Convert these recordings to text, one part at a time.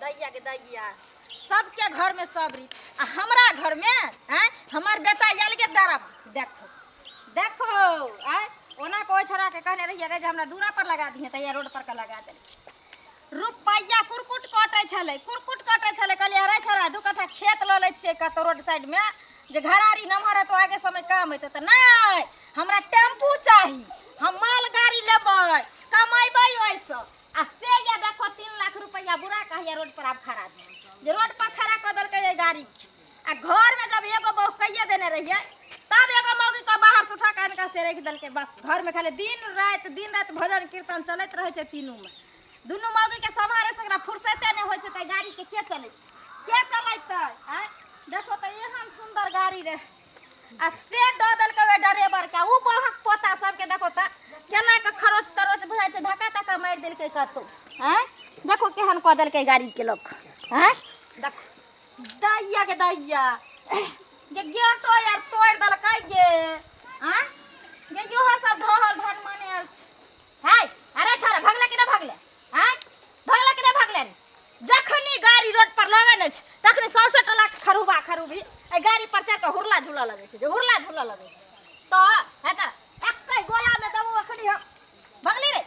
दैया के दैया सबके घर में सब रीत आ हमरा घर में हैं हमार बेटा आयल के डरावा देखो देखो आय ओना कोई छोरा के कहने रहिए रे जे हमरा दूरा पर लगा दिए त ये रोड पर का लगा दे रुपैया कुरकुट काटे छले कहलिए रे छोरा दू कट्ठा खेत ल ले छिए कत रोड साइड में जे घरारी नमहर है तो आगे समय काम हेते त नहीं हमरा टेम्पू चाहिए हम माल गाड़ी लेबै कमाइबै ओइसे आ से या देखो 3 लाख रुपया बुरा कहिया रोड पर आप खड़ा छै जे रोड पर खड़ा क देलकै ये गाड़ी आ घर में जब एगो बहु कहिए देने रहिए तब एगो मौगी को बाहर से उठा के इनका से रख देलकै बस घर में खाली दिन रात भजन कीर्तन चलत रहे छै तीनों में दुनू मौगी के समारे से फुर्सते नहीं होय छै त गाड़ी के चलैतै हैं देखो त एहन सुंदर गाड़ी रे आ से द देलकै वे ड्राइवर के ऊ बहक पोता सब के देखो त केना के खरोच तरोच बुझाय छै धक्का तक्का मार देलकै कतो हैं देखो केहन क देलकै गाड़ी के लोग हैं देखो दैया के दैया ये गेटो यार तोड़ देलकै गे हैं ये योहा सब ढोहल ढन माने आल छै हाय अरे छोरा भगले कि ना भगले हैं भगले कि ना भगले जखनी गाड़ी रोड पर लगे न छै तखनी 67 लाख खरूबी ए गाड़ी पर चढ़ के हुरला झूला लगे छै जे हुरला झूला लगे छै तो है त एकई गोला में दबो अखनी हम भगली रे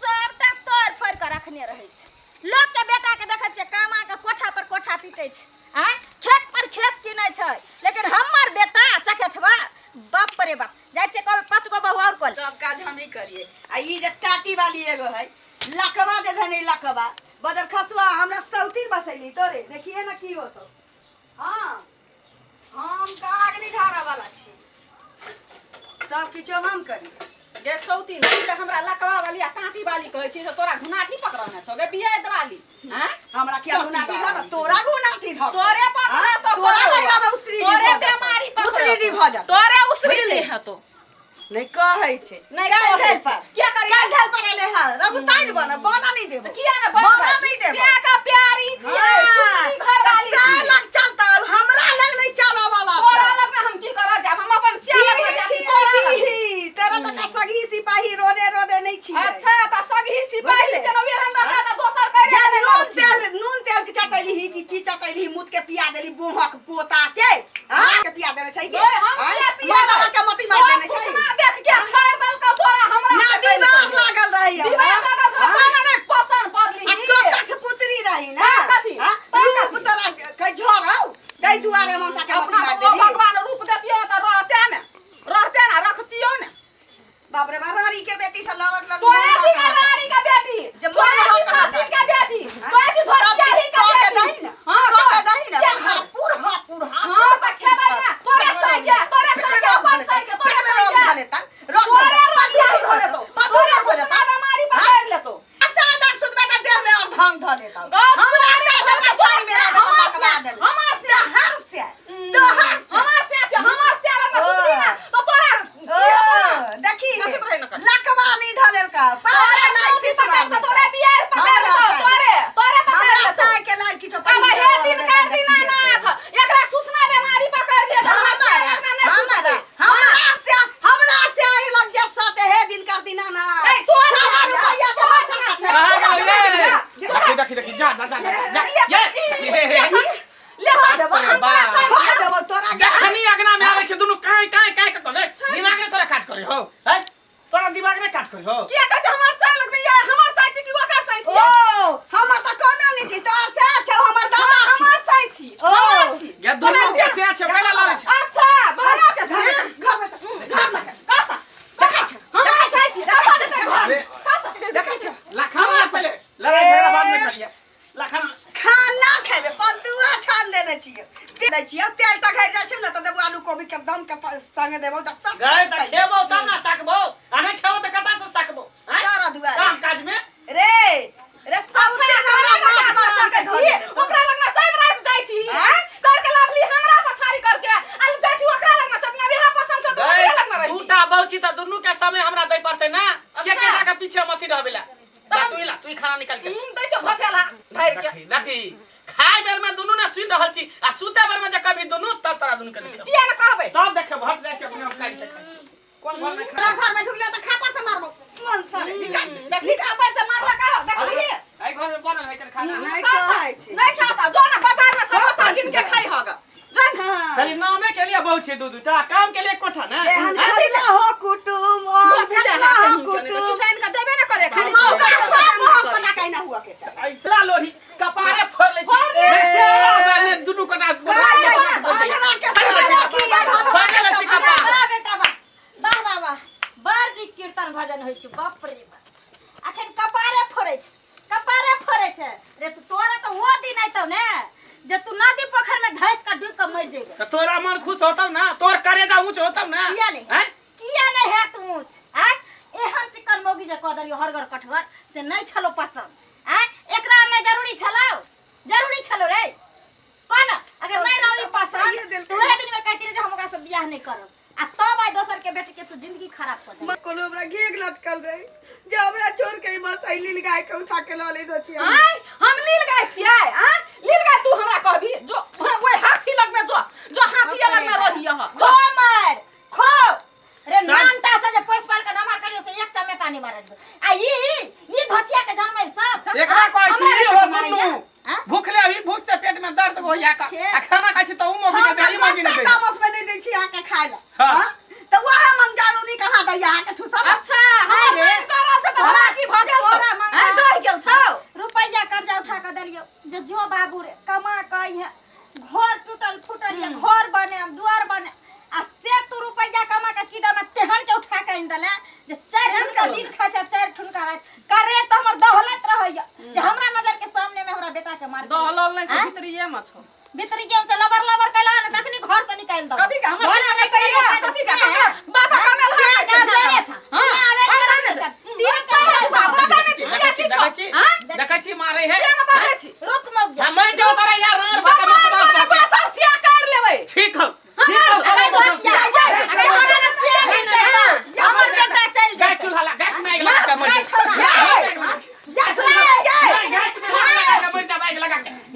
सबटा तोड़ फोड़ के रखने रहे छै लोग के बेटा के देखे छै कामा के कोठा पर कोठा पीटे छै हैं खेत पर खेत किनै छै लेकिन हमर बेटा चकेठवा बाप रे बाप जाय छै कबे 5 गो बहु और कर सब काज हम ही करिए आ ई जे टाटी वाली एगो है लकवा दे धने लकवा बदर खसवा हमरा सौतीन बसैली तोरे देखिए ना की होतो हां हम काग नहीं ढारा वाला छी सब किछो हम करिए गे सौती नहीं त हमरा लकवा वाली आ टाटी वाली कहै छी त तोरा घुनाठी पकड़ने छौ गे बिये दवाली हैं हमरा क्या गुनाठी धर तोरा गुनाठी धर तोरे पकड़ा तो तोरा लगा में उसरी तोरे बेमारी पकड़ उसरी दी भ जा तोरे उसरी ले ह तो नहीं कहै छै नहीं काल कहै धैल छै। पर क्या करी काल धैल पर एले हा रघु ताइन बना नहीं देबो किया ना बना नहीं देबो से का प्यारी छिए कुली घर वाली साल लग चलता हमरा लग नहीं चला वाला तोरा लग में हम की कर जाब हम अपन सियाल हो जाब तेरा तो का सगी सिपाही रोने नहीं छी अच्छा त सगी सिपाही जनवे हमरा का दोसर कर नून तेल के चटैली ही की चटैली मुत के पिया देली बोहक पोता के हां के पिया देने छै के मर्दावा के मती मार देने छै देख के छोड़ दल का तोरा हमरा ना दिमाग लागल रही दिमाग लागल तोरा ने पसंद पड़ली आ तो कठपुतरी रही ना कथी रूप तोरा कई झरौ कई दुआरे मनसा के मती मार देली भगवान रूप देतियो त रहते ना रखतियो ने बाप रे रानी के बेटी से लड़त लड़ तो ऐसी का रानी का बेटी जब तो ऐसी साथी का बेटी तो ऐसी धोती का बेटी हां तो दही ना पूरा हां त खेबे ना तोरे संगे अपन संगे तोरे में रोग संगे धले तन रोग तोरे रोग धले तो तोरे हो जाता बीमारी पकड़ ले तो साला सुतबे का देह में और धांग धले ता हमरा से अपना छोरी मेरा बेटा लगा दे हमार से हर से तो हर से हमार से लगा सुतली ना तो तोरा देखी लकवा नहीं धले का पापा लाइसेंस मार दे तोरे बियाह पकड़ तोरे पकड़ हमरा साय के लाल किछो अब हे दिन कर दिना ना एकरा सूचना बीमारी पकड़ दिए हमरा से आई लग जा सटे हे दिन कर दिना ना नहीं तो रुपया के देखी जा ये ले छोड़ देबो तोरा जखनी अगना में आवे छै दुनु काई के करे दिमाग ने तोरा काज करे हो है तोरा दिमाग ने काज करे हो किया कछ हमर साल लग गया हमर साई छी कि ओकर साई छी ओ हमर त कोनो नहीं छी तोर से छै हमर दादा छी हमर साई छी हमर छी या दुनु के से छै कैला लागे छै अच्छा दोनों के से घर में देखै छ हमर साई छी दादा देते घर देखै छ लाखा पहले लड़ाई झगड़ा बाद में करिए लाखा खाना खाबे पदुआ छान देने छियै देने छियै तेल त खैर जाय छै न त देबो आलू कोबी के दम के संगे देबो त सब गए त खेबो त ना सकबो आ नहीं खेबो त कता से सकबो हैं सारा दुआर काम काज में रे सौते हमरा माथ पर सके छी ओकरा लग में सब रात जाय छी करके लाभली हमरा पछारी करके आलू जाय छी ओकरा लग में सतना बिहा पसंद छ तो ओकरा लग में रही दूटा बौची त दुनु के समय हमरा दै पड़ते ना के के पीछे मथी रहबेला तू खाना निकाल के दै तो भकेला ढार के देखी खाए बेर में दुनु ना सुन रहल छी आ सुते बेर में जे कभी दुनु तब तोरा दुनु के निकल किया न कहबे तब देखे भट जाय छै अपने हम काट के खाइ छी कौन घर में घर में ढुकले त खापर से मारबो मन सारे निकाल देखली खापर से मारला का देखली आई घर में बनल है कर खाना नहीं कहै छी नहीं खाता जो ना बाजार में समोसा गिन के खाई होगा जान खाली नामे के लिए बहुत छे दूटा काम के लिए कोठा ना एहन खजला हो कुटुम और झगड़ा हो कुटुम किचन का देबे ना करे खाली मौका सब हम पता कहना हुआ के ऐसा लोरी कपारे फोड़ ले छी मैंने दुनु कटा आंधरा के समझा कि ये भागल छी कपा वाह बेटा वाह वाह वाह बार नीक कीर्तन भजन होइ छै बाप रे बाप अखन कपारे फोड़े छै रे तोरा तो वो दिन आइतौ ने जे तू नदी पोखर में धैस का डूब के मर जेबे तो तोरा मन खुश होतौ ना तोर करेजा ऊंच होतौ ना किया नहीं है तू ऊंच हैं एहन चिकन मोगी जे कह दरियो हरगर कठगर से नहीं छलो पसंद हैं एकरा में जरूरी छलो रे कोन अगर नहीं रही पसंद तू ए दिन में कहती रे जे हम ओकरा से बियाह नहीं करब आ तब आई दोसर के बेटी के तू जिंदगी खराब कर दे कोनो हमरा घेग लटकल रही जे हमरा छोड़ के बस आई लील गाय के उठा के ल ले छी आय हम लील गाय छियै हां लील गाय तू हमरा कहबी जो ओए हाथी लग में जो हाथी लग में रहिए ह जो मार खो रे नानटा से जे पोस पाल के नमर करियो से एक चमेटा नहीं मारल आ ई धोचिया के जन्मल सब एकरा कहै छी हो दुनु भूख ले अभी भूख से पेट में दर्द हो या का आ खाना खाइ छी त उ मोगी ने देई मोगी ने देई तामस में नहीं दै छी आके खाय ला हां तो वह मंजारू नहीं कहां दैया आके ठुसा अच्छा हम मन करा से तोरा की भ गेल तोरा मंगा डर गेल छौ रुपैया कर्जा उठा के देलियो जे जो बाबू रे कमा कई है घर टूटल फूटल है घर बने दुआर बने आ से तू रुपैया कमा के कीदा में तेहन के उठा के इन दले जे 4 ठुनका दिन खा जा 4 ठुनका रात करे त हमर दहलत रहैया जे हमरा नजर के सामने में हमरा बेटा के मार दहलल नहीं छ भीतरिये में छ भीतरी गेम से लबर कैला ने तखनी घर से निकाल दो कथि का हमर से कहिया कथि का बाबा कमेल है जाने छ देखै छी मारै है रुक मग जा हम जो तोरा यार रार पका मसबा सर सिया कर लेबै ठीक हो अरे दोचिया हमर बेटा चल जा गैस चूल्हा ला गैस में आग लगा के मर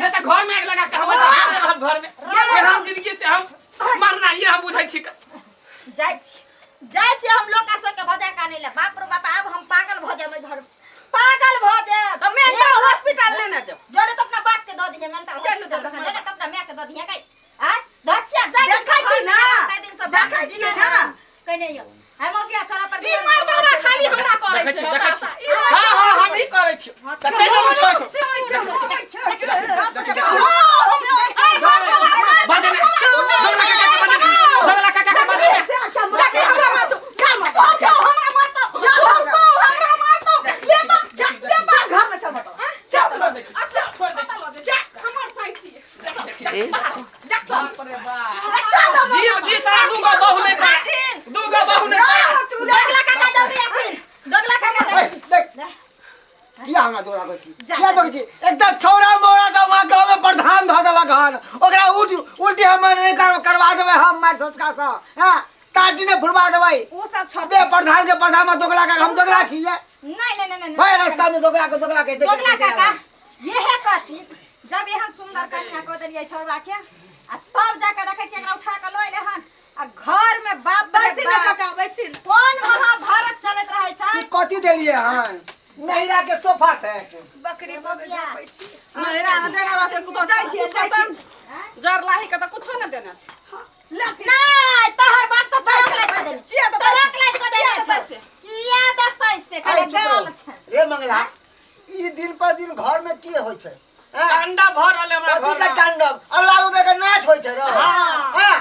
जा घर में आग लगा के हम घर में हम जिंदगी से हम मरना ये हम बुझै छी जाय छी हम लोग का के भजा काने ले बाप रे बाप अब हम पागल भ जाए घर पागल भ जाए तो मेंटल हॉस्पिटल लेना जाओ जोड़े तो अपना बाप के दे दिए मेंटल हॉस्पिटल जोड़े तो अपना मां के दे दिए काई आ दछिया जाय देखै छी ना दिन से देखै छी ना कने यो हम गया छोरा पर ई मार बाबा खाली हमरा करे छै देखै छी हां हम ही करे छी त चलो एकदम छोरा मोरा का वहां गांव में प्रधान ध देबा घर ओकरा उल्टी हम नहीं करवा देबे हम मार ससका सा हां काटी ने फुरवा देबे वो सब छोड़ बे प्रधान के प्रधान में दोगला का हम दोगला छिए नहीं भाई रास्ता में दोगला कहते दोगला काका ये है कथी जब यहाँ सुंदर कन्या को देलिए छोड़वा के आ तब जाके देखे छी एकरा उठा के लइले हन आ घर में बाप बैठी ना काका बैठी कौन महाभारत चलत रहे छै की कथि देलिए हन नहिरा के सोफा से बकरी बगिया मेरा देना रहते कुतो जाइ छी जर लाही के त कुछो न देना छै नहीं तोहर बात तो तरक लाग दे किया तो तरक लाग दे से किया देतै से कले गाल छै रे मंगला ई दिन पर दिन घर में की होय छै अंडा भर रहले हमरा कथि का तांडव और लालू दे के नाच होय छै रे हां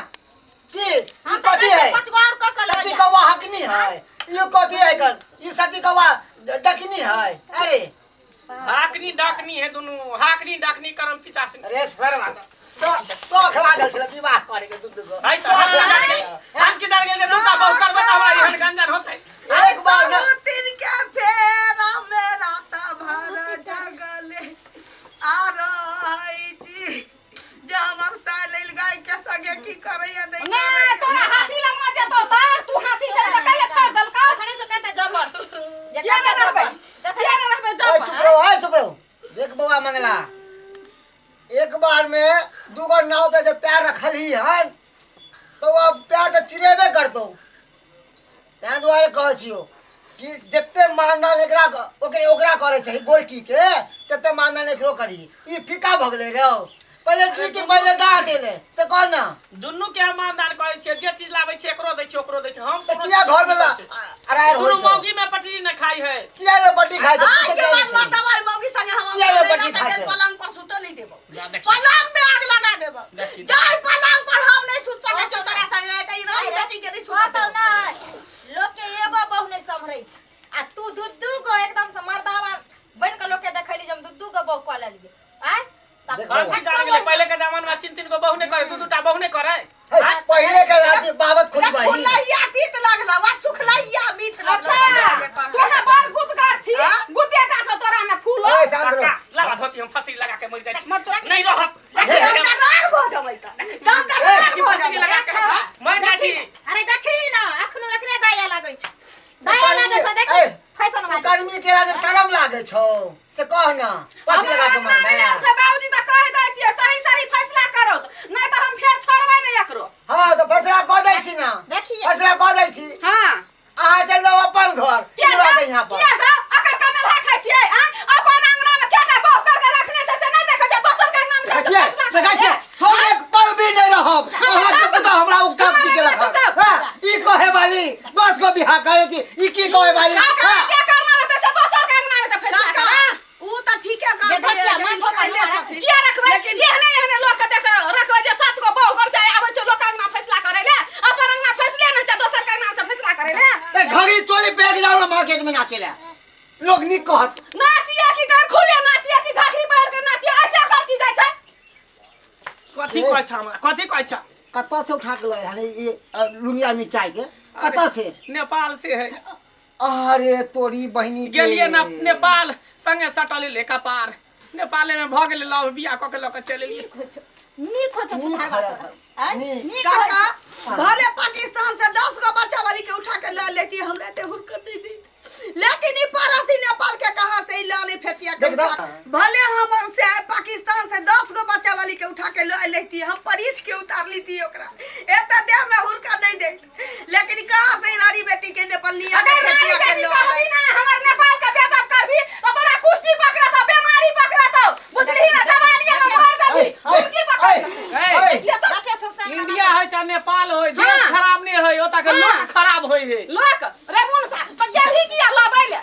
की ई कथि है पांच गो और क सती कौवा हकनी है ये कथि है कर ई सती कौवा डकनी है अरे हाकनी डाकनी है दोनों हाकनी डाकनी करम 85 अरे सरवा शौक लागल छले विवाह करे के दूध गो भाई तो हम की जान गेल दूटा बहु करबे त हमरा एहन गंजन होतै एक बार दो तीन के फेरा मेरा ता भर जगले आ रही छी जब सालेल गाय के संगे की करैया नहीं तोरा हाथी लग में जेतो त तू हाथी से बकैले छोड़ दलका खड़े से कहते जबर किया न रहबे चुप रहो देख बउआ मंगला एक बार में दूगो नाव पे जब पैर रखल ही हन तो वो पैर तो चिरेबे करतो तै दुआरे कहै छियो कि जितने मानदान एकरा ओकरा करे चाहिए गोरकी के तते मानदान एकरो करी ई फीका भ गेले रे पहले जी के पहले दा देले से कौन ना दुन्नू के हम मानदान करे छियै जे चीज लाबै छियै एकरो दै छियै ओकरो दै छियै हम तो किया घर में अरे दुनू मौगी में पटरी न खाई है किया रे बड्डी खाए तो आज के बाद मर दवाई मौगी संगे हम किया रे बड्डी खाए से पलंग पर सुत नहीं देबो पलंग में आग लगा देबो जाय पलंग पर हम नहीं सुत सके छ तोरा संगे कई रही बेटी के नहीं सुत तो ना लोग के एगो बहु नहीं संभरै छै आ तू दुद्दू को एकदम से मर्दावा बन के लोग के देखैली जब दुद्दू को बहु पाले लिए आ हम की जान गेले पहले के जमाना में 3 गो बहु ने करे 2 बहु ने करे पहले के आदमी बाबत खुली भाई फुलैया तीत लगला वा सुखलैया मीठ लगला अच्छा तोहे बड़ गुदगार छी गुदेटा से तोरा में फूल ओए शांत रहो लगा धोती हम फांसी लगा के मर जाय छी मर तोरा नहीं रहत राग भ जबै त राग भ फांसी लगा के मर जाय छी अरे देखी ना अखनो एकरे दया लागै छै दया लागै छै देखी फैशन वाली गर्मी के लागे शरम लागे छौ से कह ना पाछी लगा के मर मैं अच्छा बाबूजी त कह दै छियै सही सही फैसला करो नहीं त हम फेर छोड़बै नहीं एकरो हां तो फैसला कह दै छी ना देखिए फैसला कह दै छी हां आ चलो अपन घर क्या की बात है यहां पर क्या अकर कमल खाइ छियै अपन अंगना में केटा बहु कर रखने छै से नहीं देखै छै दोसर के नाम देखिए देखिए हम एक पल भी नहीं रहब अहाँ के पता हमरा उठा के रखब हां ई कहे वाली 10 को बियाह करे थी ई की कहे वाली क्या करना रहते से दोसर के अंगना में त फैसला कर ऊ त ठीके कर दे लेकिन पहले छथिन क्या रखबै लेकिन एहने लोग के देख रखबै जे 7 को बहु घर चाहे आबै छै लोक अंगना फैसला करे ले अपन अंगना फैसले नहीं छै दोसर के अंगना से फैसला करे ले ए घगरी चोली पहन के जाओ ना मार्केट में नाचे ले लोग नी कहत नाचिए की घर खुले नाचिए की घाघरी पहन के नाचिए ऐसे कर की जाय छै कथी कहै छ हमरा कथी कहै छ कत्ता से उठा के लाए हने ये लुंगिया मिर्चाई के कत्ता से नेपाल से है अरे तोरी बहिनी के गेलिए ना नेपाल संगे सटल ले कपार नेपाले में भ गेले लव बियाह क के ल के चले लिए नी खोछ नी काका भले पाकिस्तान से 10 गो बच्चा वाली के उठा के ला लेती हमरा ते हुरकर नहीं दी लेकिन ई पड़ोसी नेपाल के कहां से ला ले फेटिया के भले हम से पाकिस्तान से 10 गो बच्चा वाली के उठा के ला लेती हम परीछ के उतार लेती ओकरा एता देह में हुरकर नहीं दे लेकिन कहां से नारी बेटी के नेपालिया के फेटिया के ला हमर नेपाल का बेइज्जत करबी तो तोरा कुश्ती पकड़ा तो बीमारी पकड़ा तो बुझली ना दवानिया में मार देबी कुश्ती पकड़ इंडिया है चाहे नेपाल हो देश खराब नहीं है ओता के लोग खराब होय है लोक रे मुनसा तो गेलही किया लबै ले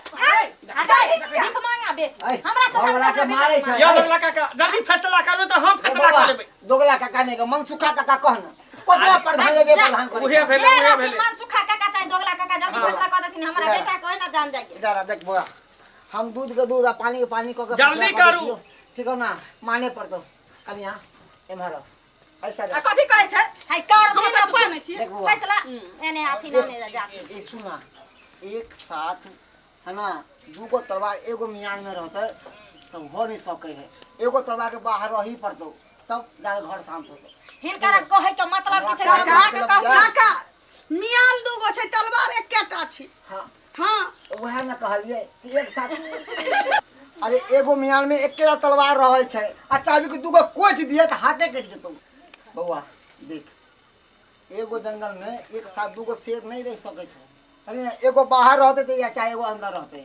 भीख मांगा बे हमरा से हमरा के मारे छै यो दोगला काका जल्दी फैसला करू तो हम फैसला कर लेबै दोगला काका ने के मनसुखा काका कहना पतला प्रधान लेबे प्रधान करे उहे भेले मान सुखा काका चाहे दोगला काका जल्दी फैसला कर देथिन हमरा बेटा को ना जान जाए इधर देख बुआ हम दूध के दूध आ पानी के पानी क के जल्दी करू। ठीक हो ना माने पड़तो कनिया एमहर ऐसा आ कथी कहै छै हाय कर हम दे त सुनै छी देख बुआ फैसला एने हाथी ना जाते ए सुना एक साथ है ना दूगो तलवार एगो मियान में रहते तब हो नहीं सके है एगो तलवार के बाहर रही पड़तो तब जाके घर शांत होतो हिनकर कहे के मतलब की छै काका काका मियान दूगो छै तलवार एकेटा छी हां हां वह न कहलिए कि एक साथ अरे एगो मियान में एकेटा तलवार रहे छै आ चाबी के दूगो कोच दिए त हाथे कट जतो बउआ देख एगो जंगल में एक साथ दूगो शेर नहीं रह सके छै अरे एगो बाहर रहते तो या चाहे एगो अंदर रहते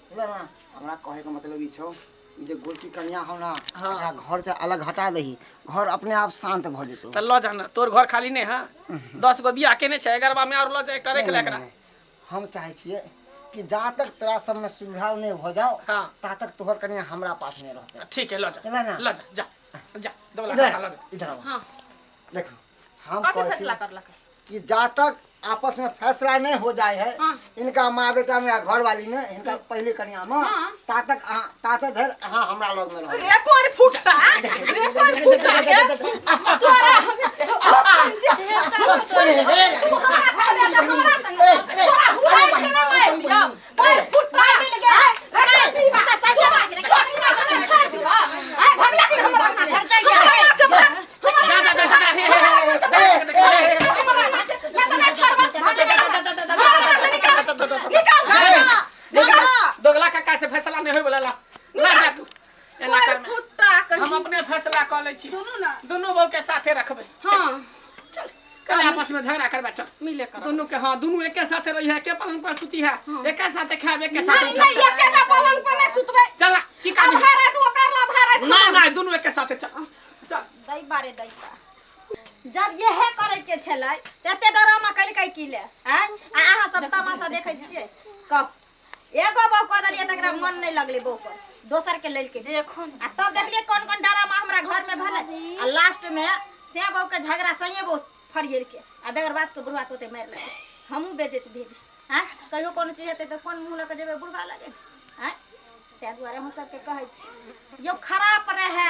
बुझल ना हमरा कहे के मतलब ई छौ ई जे गोरकी कन्या हो ना हमरा घर से अलग हटा दही घर अपने आप शांत भ जेतो त ल जाना तोर घर खाली नहीं है 10 गो बियाह केने छै 11वां में और ल जाए एकटा रख ले एकरा हम चाहे छिए कि जहाँ तक तोरा सब में सुलझाव नहीं हो जाओ हाँ। ता तक तोहर कन्या हमरा पास में रहते ठीक है ल चला ना। जा ल जा जा दोगला इधर काका ल जा इधर आओ हां देखो हम कथी कहै फैसला छी करलक कि जा तक आपस में फैसला नहीं हो जाए है हाँ। इनका माँ बेटा में घर वाली में इनका पहले कन्या में हाँ। ता तक धर हाँ हमरा लोग में रहो रे कोर फुटता रे कोर फुटता के तोरा हमरा संग तोरा हुआ के ना मार दिया कोर फुटता मिल गया रे बता सजा के छोड़ दिया हां भगला के हमरा ना छड़ गया दोगला काका से फैसला नहीं होय बोला ला जा तू एना कर में फुटता हम अपने फैसला कर ले छी सुनू ना दोनों बहू के साथे रखबे हां चल कल आपस में झगड़ा करबा चल मिले कर दोनों के हाँ दोनों एके साथे रही है के पलंग पर सुती है एके साथे खाबे एके साथे नहीं नहीं एकेटा पलंग पर नहीं सुतबे चल की अब कर धारे तू कर ला धारे ना ना दोनों एके साथे चल चल दई बारे दई बा। जब ये है करे के छलै एते ड्रामा कल कई की ले हैं आ अहाँ सब तमाशा देखै छियै कब एगो बहू कह देलिए तकरा मन नहीं लगले बहू पर दोसर के लेल के देखो आ तब देखलिए कौन कौन ड्रामा हमरा घर में भले आ लास्ट में से बहू के झगड़ा सही बहू फरियल के आ बेगर बात के बुढ़वा कोते मार लगे हमहू बेजत भेली हैं कहियो कोनो चीज हेतै त कोन मुंह लके जेबे बुढ़वा लगे हैं तै दुआरे हम सब के कहै छी यो खराब रहे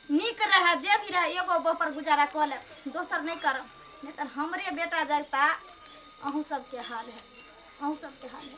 नीक रहे जे भी रहे एगो बहू पर गुजारा क ले दोसर नहीं करब नहीं तो हमरे बेटा जगता अहूँ सबके हाल है अहूँ सबके हाल है।